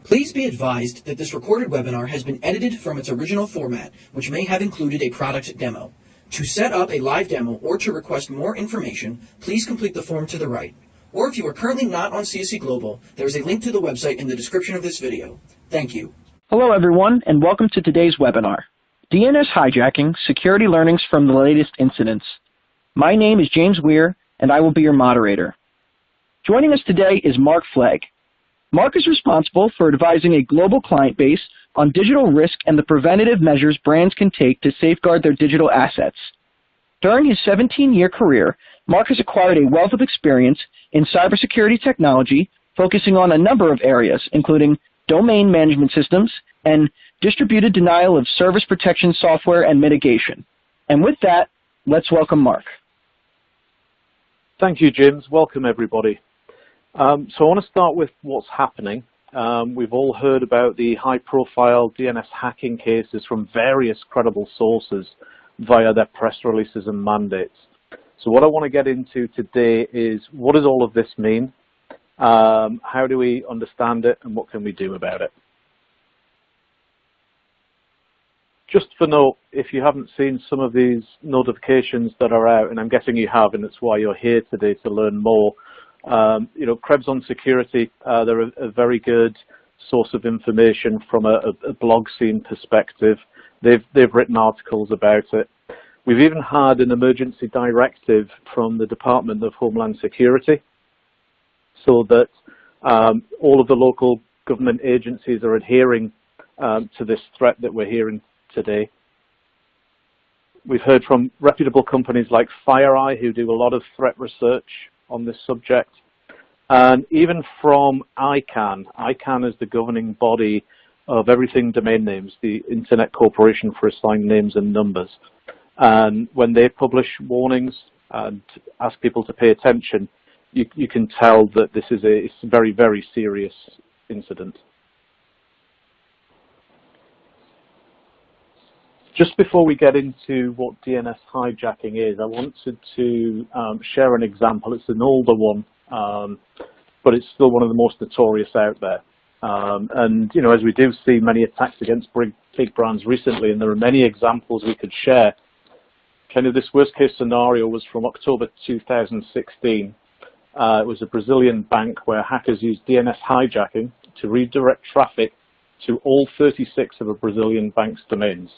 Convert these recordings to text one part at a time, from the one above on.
Please be advised that this recorded webinar has been edited from its original format, which may have included a product demo. To set up a live demo or to request more information, please complete the form to the right. Or if you are currently not on CSE Global, there is a link to the website in the description of this video. Thank you. Hello everyone, and welcome to today's webinar, DNS Hijacking, Security Learnings from the Latest Incidents. My name is James Weir, and I will be your moderator. Joining us today is Mark Flegg. Mark is responsible for advising a global client base on digital risk and the preventative measures brands can take to safeguard their digital assets. During his 17-year career, Mark has acquired a wealth of experience in cybersecurity technology, focusing on a number of areas, including domain management systems and distributed denial of service protection software and mitigation. And with that, let's welcome Mark. Thank you, James. Welcome, everybody. So I want to start with what's happening. We've all heard about the high-profile DNS hacking cases from various credible sources via their press releases and mandates. So what I want to get into today is, what does all of this mean? How do we understand it, and what can we do about it? Just for note, if you haven't seen some of these notifications that are out, and I'm guessing you have, and that's why you're here today to learn more, Krebs on Security, they're a very good source of information from a blog scene perspective. They've written articles about it. We've even had an emergency directive from the Department of Homeland Security, so that all of the local government agencies are adhering to this threat that we're hearing today. We've heard from reputable companies like FireEye, who do a lot of threat research on this subject, and even from ICANN. ICANN is the governing body of everything domain names, the Internet Corporation for Assigned Names and Numbers. And when they publish warnings and ask people to pay attention, you can tell that this is a very, very serious incident. Just before we get into what DNS hijacking is, I wanted to share an example. It's an older one, but it's still one of the most notorious out there. And as we do see many attacks against big brands recently, and there are many examples we could share, kind of this worst case scenario was from October 2016. It was a Brazilian bank where hackers used DNS hijacking to redirect traffic to all 36 of a Brazilian bank's domains.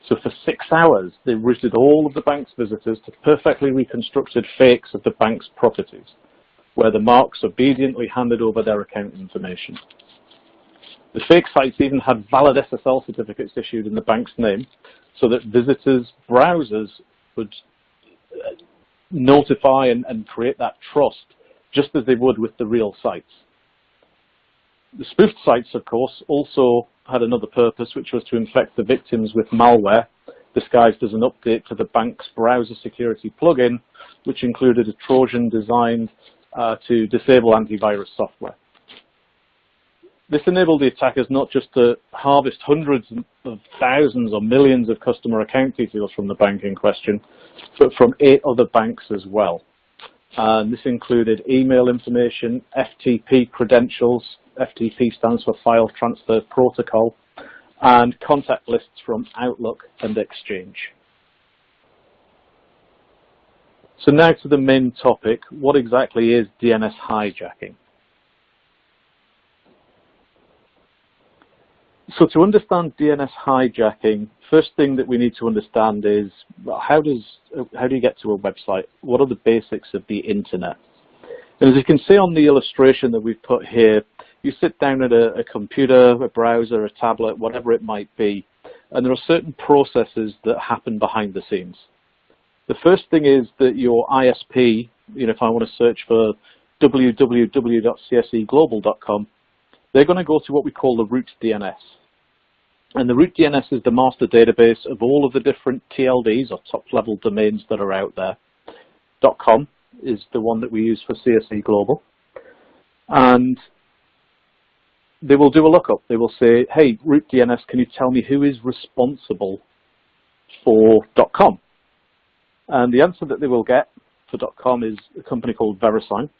So for 6 hours, they routed all of the bank's visitors to perfectly reconstructed fakes of the bank's properties, where the marks obediently handed over their account information. The fake sites even had valid SSL certificates issued in the bank's name, so that visitors' browsers would notify and create that trust, just as they would with the real sites. The spoofed sites, of course, also had another purpose, which was to infect the victims with malware, disguised as an update to the bank's browser security plugin, which included a Trojan designed to disable antivirus software. This enabled the attackers not just to harvest hundreds of thousands or millions of customer account details from the bank in question, but from 8 other banks as well. And this included email information, FTP credentials. FTP stands for File Transfer Protocol, and contact lists from Outlook and Exchange. So now to the main topic. What exactly is DNS hijacking? So to understand DNS hijacking, first thing that we need to understand is how do you get to a website? What are the basics of the internet? And as you can see on the illustration that we've put here, you sit down at a computer, a browser, a tablet, whatever it might be, and there are certain processes that happen behind the scenes. The first thing is that your ISP, if I want to search for www.cseglobal.com, they're going to go to what we call the root DNS. And the root DNS is the master database of all of the different TLDs or top-level domains that are out there. .com is the one that we use for CSE Global. And they will do a lookup. They will say, hey, root DNS, can you tell me who is responsible for .com? And the answer that they will get for .com is a company called VeriSign.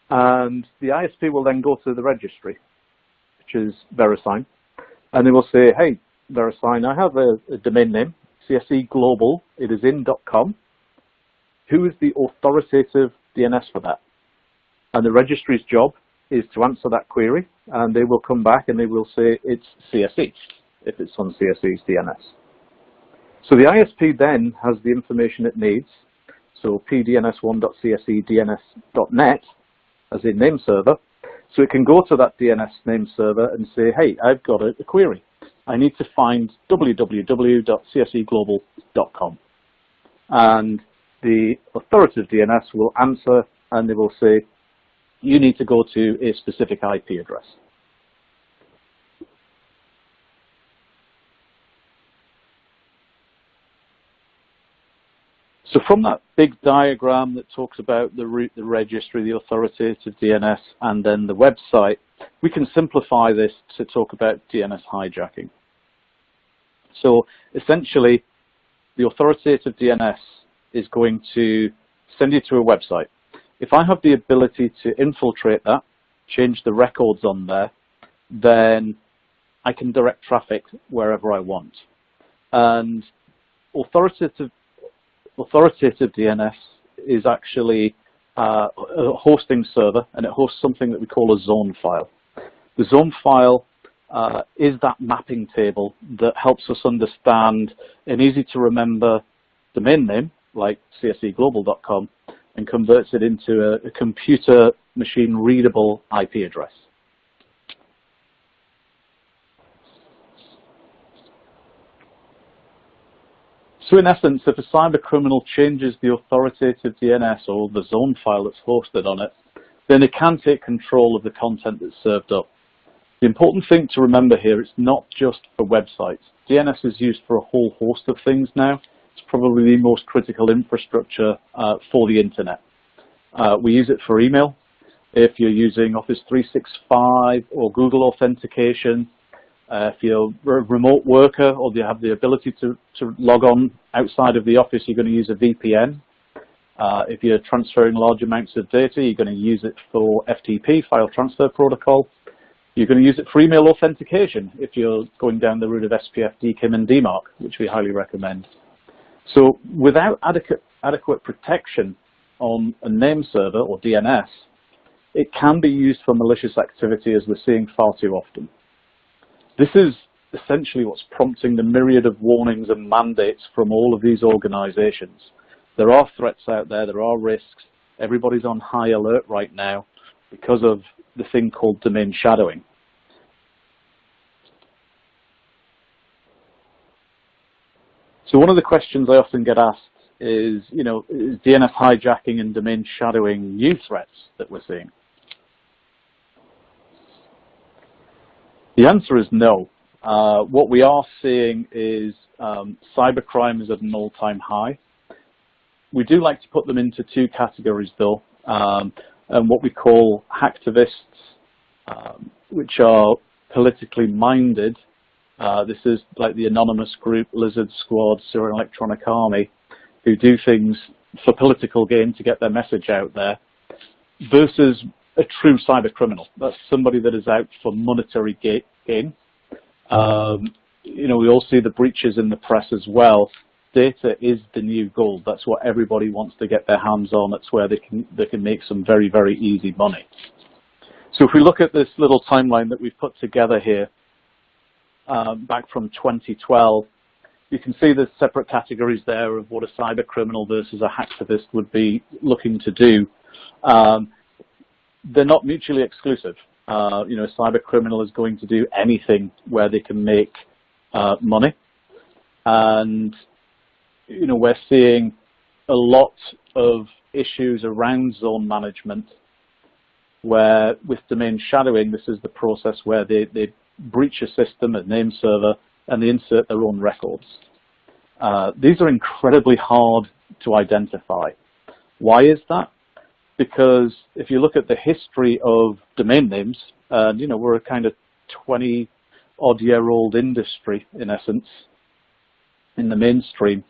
And the ISP will then go to the registry, which is VeriSign, and they will say, hey, VeriSign, I have a domain name, CSE Global, it is in .com. Who is the authoritative DNS for that? And the registry's job is to answer that query, and they will come back and they will say it's CSE, if it's on CSE's DNS. So the ISP then has the information it needs, so pdns1.csedns.net as a name server, so it can go to that DNS name server and say, hey, I've got a query. I need to find www.cseglobal.com. And the authoritative DNS will answer and they will say, you need to go to a specific IP address. So from that big diagram that talks about the route, the registry, the authoritative DNS, and then the website, we can simplify this to talk about DNS hijacking. So essentially, the authoritative DNS is going to send you to a website. If I have the ability to infiltrate that, change the records on there, then I can direct traffic wherever I want. And authoritative DNS is actually a hosting server, and it hosts something that we call a zone file. The zone file is that mapping table that helps us understand an easy to remember domain name like cseglobal.com and converts it into a computer machine readable IP address. So in essence, if a cyber criminal changes the authoritative DNS or the zone file that's hosted on it, then it can take control of the content that's served up. The important thing to remember here, it's not just for websites. DNS is used for a whole host of things now. It's probably the most critical infrastructure for the internet. We use it for email. If you're using Office 365 or Google Authentication, if you're a remote worker or you have the ability to log on outside of the office, you're going to use a VPN. If you're transferring large amounts of data, you're going to use it for FTP, File Transfer Protocol. You're going to use it for email authentication if you're going down the route of SPF, DKIM, and DMARC, which we highly recommend. So without adequate protection on a name server or DNS, it can be used for malicious activity, as we're seeing far too often. This is essentially what's prompting the myriad of warnings and mandates from all of these organizations. There are threats out there, there are risks. Everybody's on high alert right now because of the thing called domain shadowing. So one of the questions I often get asked is, is DNS hijacking and domain shadowing new threats that we're seeing? The answer is no. What we are seeing is cybercrime is at an all-time high. We do like to put them into two categories, though, and what we call hacktivists, which are politically minded. This is like the anonymous group, Lizard Squad, Syrian Electronic Army, who do things for political gain to get their message out there, versus a true cyber criminal. That's somebody that is out for monetary gain. We all see the breaches in the press as well. Data is the new gold. That's what everybody wants to get their hands on. That's where they can make some very, very easy money. So if we look at this little timeline that we've put together here, back from 2012, you can see there's separate categories there of what a cyber criminal versus a hacktivist would be looking to do. They're not mutually exclusive. A cyber criminal is going to do anything where they can make money. And, we're seeing a lot of issues around zone management where with domain shadowing, this is the process where they breach a system, a name server, and they insert their own records. These are incredibly hard to identify. Why is that? Because if you look at the history of domain names, we're a kind of 20-odd-year-old industry, in essence, in the mainstream.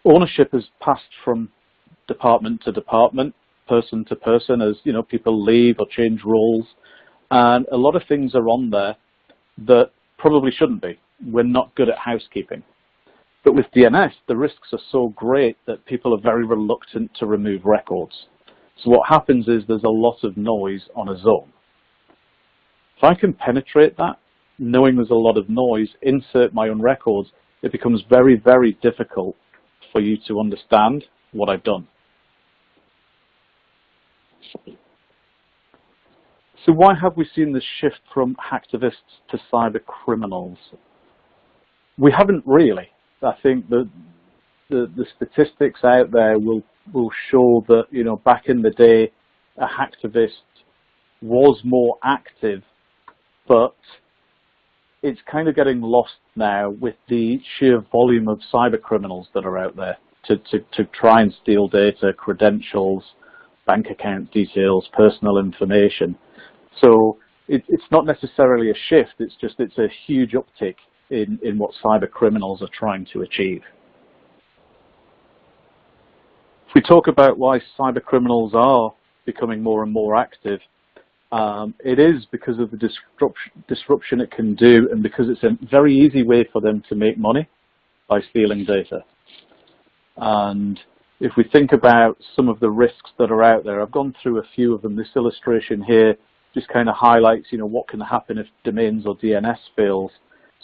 Ownership has passed from department to department. person to person as, you know, people leave or change roles. And a lot of things are on there that probably shouldn't be. We're not good at housekeeping. But with DNS, the risks are so great that people are very reluctant to remove records. So what happens is there's a lot of noise on a zone. If I can penetrate that, knowing there's a lot of noise, insert my own records, it becomes very, very difficult for you to understand what I've done. So why have we seen this shift from hacktivists to cyber criminals? We haven't really. I think the statistics out there will show that, you know, back in the day, a hacktivist was more active, but it's kind of getting lost now with the sheer volume of cyber criminals that are out there to try and steal data, credentials, bank account details, personal information. So it's not necessarily a shift, it's a huge uptick in what cyber criminals are trying to achieve. If we talk about why cyber criminals are becoming more and more active, it is because of the disruption it can do, and because it's a very easy way for them to make money by stealing data. And if we think about some of the risks that are out there, I've gone through a few of them. This illustration here just kind of highlights, you know, what can happen if domains or DNS fails.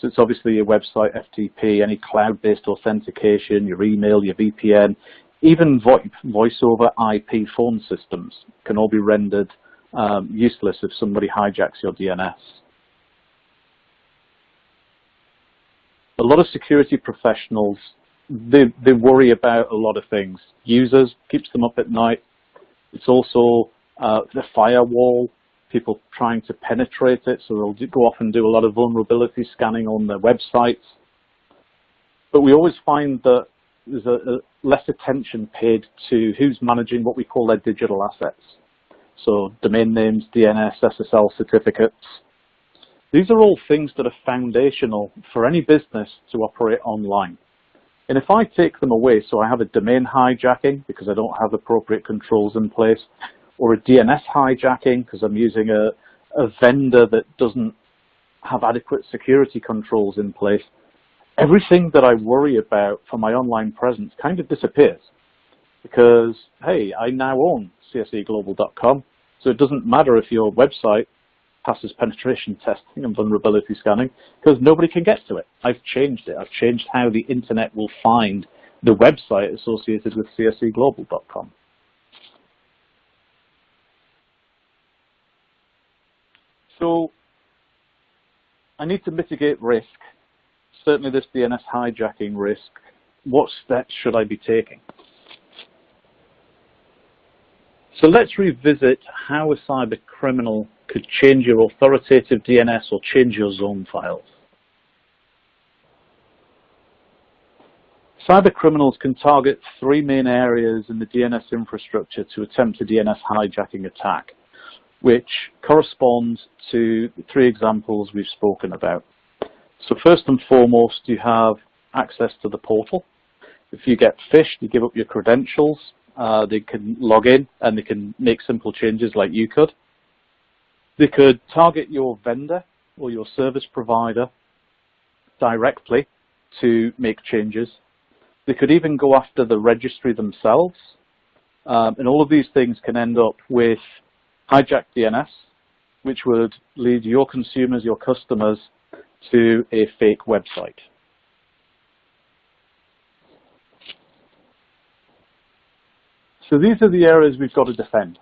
So it's obviously your website, FTP, any cloud-based authentication, your email, your VPN, even voice over IP phone systems can all be rendered useless if somebody hijacks your DNS. A lot of security professionals, they worry about a lot of things. Users, keeps them up at night. It's also the firewall, people trying to penetrate it, so they'll go off and do a lot of vulnerability scanning on their websites. But we always find that there's a less attention paid to who's managing what we call their digital assets. So domain names, DNS, SSL certificates. These are all things that are foundational for any business to operate online. And if I take them away, so I have a domain hijacking because I don't have appropriate controls in place, or a DNS hijacking because I'm using a vendor that doesn't have adequate security controls in place, everything that I worry about for my online presence kind of disappears. Because, hey, I now own cseglobal.com, so it doesn't matter if your website passes penetration testing and vulnerability scanning, because nobody can get to it. I've changed it. I've changed how the internet will find the website associated with cseglobal.com. So I need to mitigate risk, certainly this DNS hijacking risk. What steps should I be taking? So let's revisit how a cyber criminal could change your authoritative DNS or change your zone files. Cyber criminals can target three main areas in the DNS infrastructure to attempt a DNS hijacking attack, which corresponds to the three examples we've spoken about. So first and foremost, you have access to the portal. If you get phished, you give up your credentials, they can log in and they can make simple changes like you could. They could target your vendor or your service provider directly to make changes. They could even go after the registry themselves. And all of these things can end up with hijacked DNS, which would lead your consumers, your customers, to a fake website. So these are the areas we've got to defend,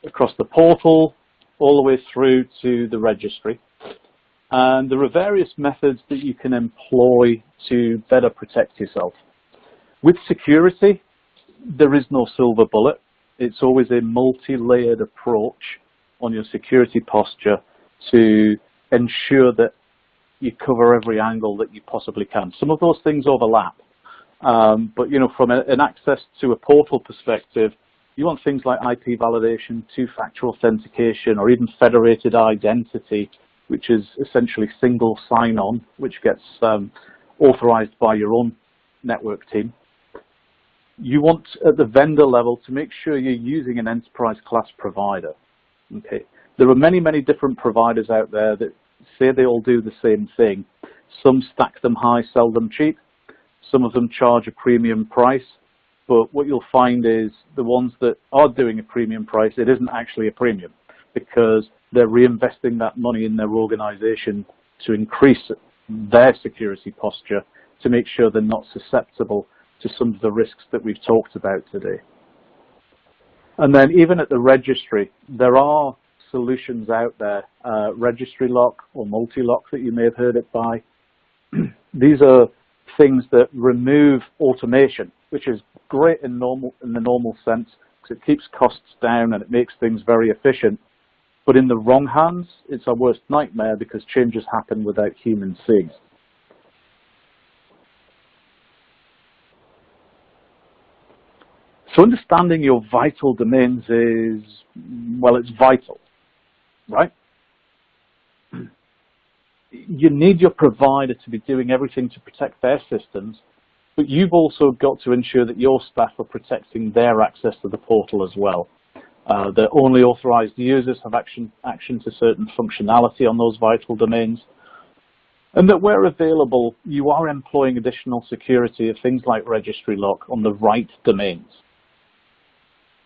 across the portal, all the way through to the registry. And there are various methods that you can employ to better protect yourself. With security, there is no silver bullet. It's always a multi-layered approach on your security posture to ensure that you cover every angle that you possibly can. Some of those things overlap. But, you know, from an access to a portal perspective, you want things like IP validation, two-factor authentication, or even federated identity, which is essentially single sign-on, which gets authorized by your own network team. You want, at the vendor level, to make sure you're using an enterprise class provider. Okay. There are many, many different providers out there that say they all do the same thing. Some stack them high, sell them cheap. Some of them charge a premium price. But what you'll find is the ones that are doing a premium price, it isn't actually a premium because they're reinvesting that money in their organization to increase their security posture to make sure they're not susceptible to some of the risks that we've talked about today. And then even at the registry, there are solutions out there, registry lock or multi-lock that you may have heard it by. These are things that remove automation, which is great in the normal sense because it keeps costs down and it makes things very efficient. But in the wrong hands, it's our worst nightmare because changes happen without humans seeing. So understanding your vital domains is, well, it's vital, right? You need your provider to be doing everything to protect their systems, but you've also got to ensure that your staff are protecting their access to the portal as well. That only authorized users have action to certain functionality on those vital domains, and that where available, you are employing additional security of things like registry lock on the right domains.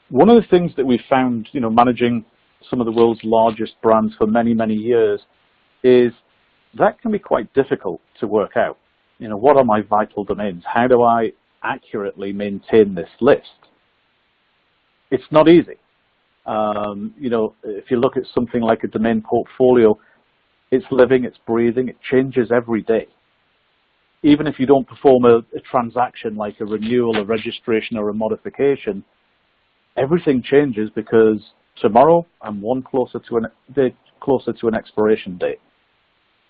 One of the things that we found, managing some of the world's largest brands for many, many years is that can be quite difficult to work out. What are my vital domains? How do I accurately maintain this list? It's not easy. If you look at something like a domain portfolio, it's living, it's breathing, it changes every day. Even if you don't perform a transaction like a renewal, a registration, or a modification, everything changes because tomorrow I'm one closer to an expiration date.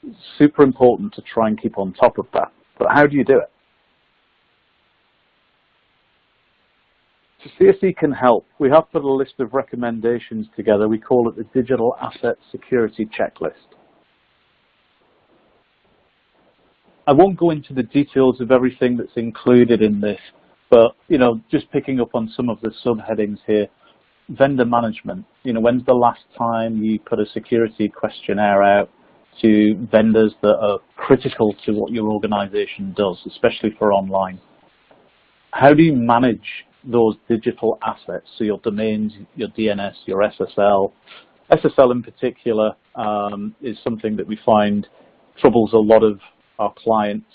It's super important to try and keep on top of that. But how do you do it? So CSE can help. We have put a list of recommendations together. We call it the Digital Asset Security Checklist. I won't go into the details of everything that's included in this, but just picking up on some of the subheadings here. Vendor management. When's the last time you put a security questionnaire out to vendors that are critical to what your organization does, especially for online? How do you manage those digital assets? So your domains, your DNS, your SSL. SSL in particular is something that we find troubles a lot of our clients.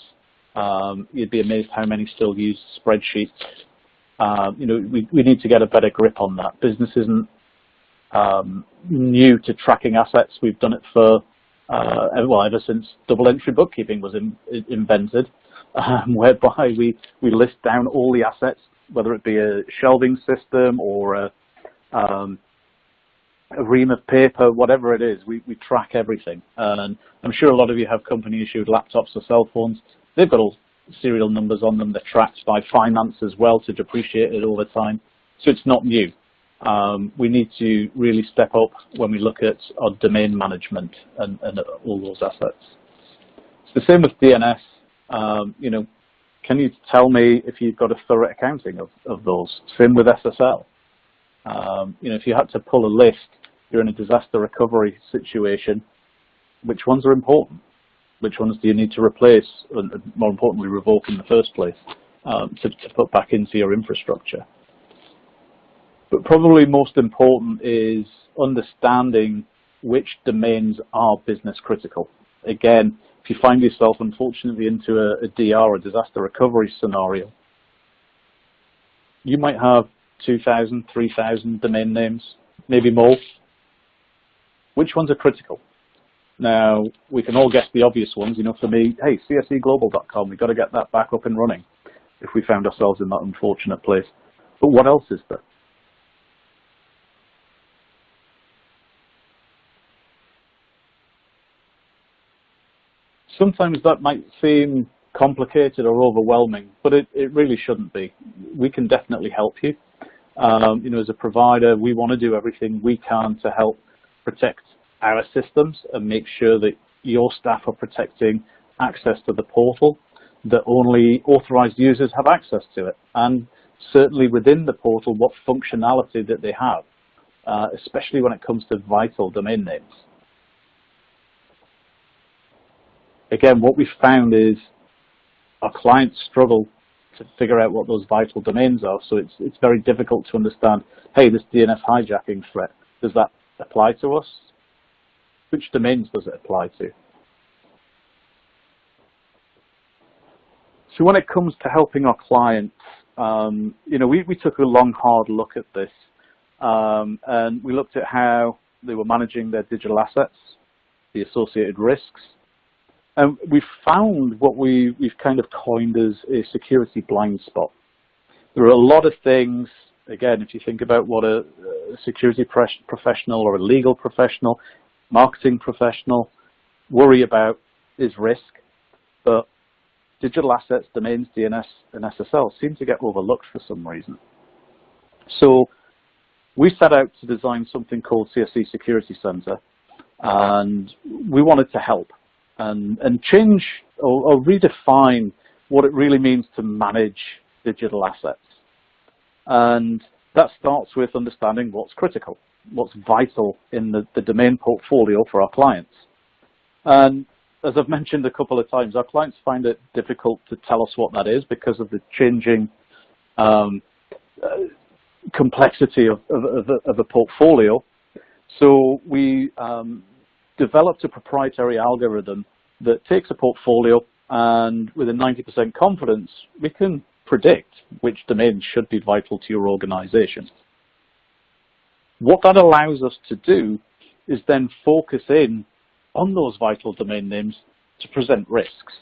You'd be amazed how many still use spreadsheets. We need to get a better grip on that. Business isn't new to tracking assets. We've done it for, ever since double entry bookkeeping was invented, whereby we list down all the assets, whether it be a shelving system or a ream of paper, whatever it is, we track everything. And I'm sure a lot of you have company issued laptops or cell phones. They've got all serial numbers on them. They're tracked by finance as well to depreciate it over time. So it's not new. We need to really step up when we look at our domain management and all those assets. It's the same with DNS. Can you tell me if you've got a thorough accounting of those? Same with SSL. If you had to pull a list, you're in a disaster recovery situation, which ones are important? Which ones do you need to replace, and more importantly, revoke in the first place to put back into your infrastructure? But probably most important is understanding which domains are business critical. Again, if you find yourself, unfortunately, into a DR, a disaster recovery scenario, you might have 2,000, 3,000 domain names, maybe more. Which ones are critical? Now, we can all guess the obvious ones. For me, hey, cseglobal.com, we've got to get that back up and running if we found ourselves in that unfortunate place. But what else is there? Sometimes that might seem complicated or overwhelming, but it really shouldn't be. We can definitely help you. As a provider, we want to do everything we can to help protect our systems and make sure that your staff are protecting access to the portal, that only authorized users have access to it. And certainly within the portal, what functionality that they have, especially when it comes to vital domain names. Again, what we found is our clients struggle to figure out what those vital domains are, so it's very difficult to understand, hey, this DNS hijacking threat, does that apply to us? Which domains does it apply to? So when it comes to helping our clients, we took a long, hard look at this, and we looked at how they were managing their digital assets, the associated risks, and we found what we've kind of coined as a security blind spot. There are a lot of things, again, if you think about what a security professional or a legal professional, marketing professional worry about is risk, but digital assets, domains, DNS, and SSL seem to get overlooked for some reason. So we set out to design something called CSC Security Center, and we wanted to help and change or redefine what it really means to manage digital assets. And that starts with understanding what's critical, what's vital in the domain portfolio for our clients. And as I've mentioned a couple of times, our clients find it difficult to tell us what that is because of the changing complexity of a portfolio. So we developed a proprietary algorithm that takes a portfolio, and with a 90% confidence, we can predict which domains should be vital to your organization. What that allows us to do is then focus in on those vital domain names to present risks.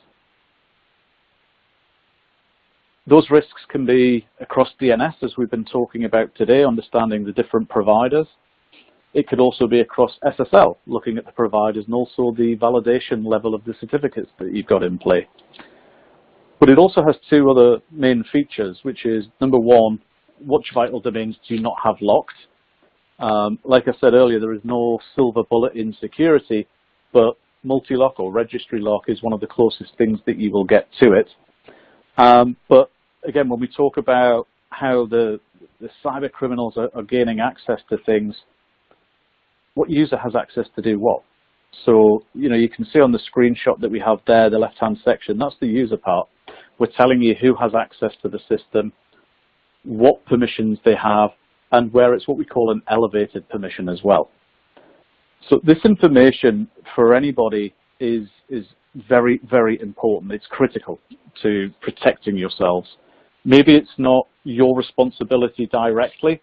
Those risks can be across DNS, as we've been talking about today, understanding the different providers. It could also be across SSL, looking at the providers and also the validation level of the certificates that you've got in play. But it also has two other main features, which is, number one, which vital domains do you not have locked? Like I said earlier, there is no silver bullet in security, but multi-lock or registry lock is one of the closest things that you will get to it. But again, when we talk about how the cyber criminals are gaining access to things, what user has access to do what? So, you can see on the screenshot that we have there, the left-hand section, that's the user part. We're telling you who has access to the system, what permissions they have, and where it's what we call an elevated permission as well. So this information for anybody is very, very important. It's critical to protecting yourselves. Maybe it's not your responsibility directly,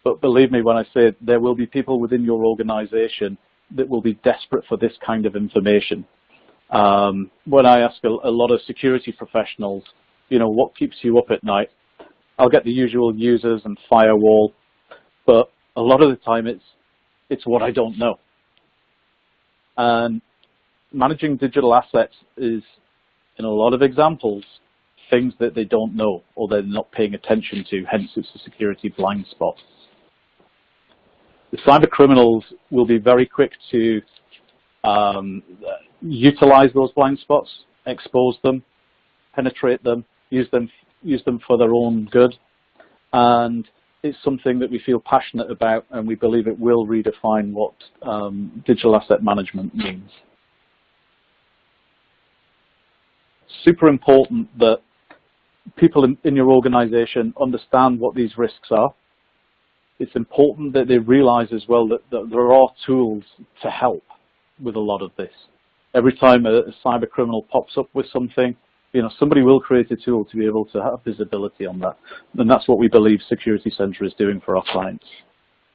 but believe me when I say there will be people within your organization that will be desperate for this kind of information. When I ask a lot of security professionals, what keeps you up at night? I'll get the usual users and firewall, but a lot of the time it's what I don't know. And managing digital assets is, in a lot of examples, things that they don't know or they're not paying attention to, hence it's a security blind spot. The cyber criminals will be very quick to utilize those blind spots, expose them, penetrate them, use them for their own good. And it's something that we feel passionate about, and we believe it will redefine what digital asset management means. Super important that people in your organization understand what these risks are. It's important that they realize as well that there are tools to help with a lot of this. Every time a cyber criminal pops up with something, somebody will create a tool to be able to have visibility on that. And that's what we believe Security Center is doing for our clients.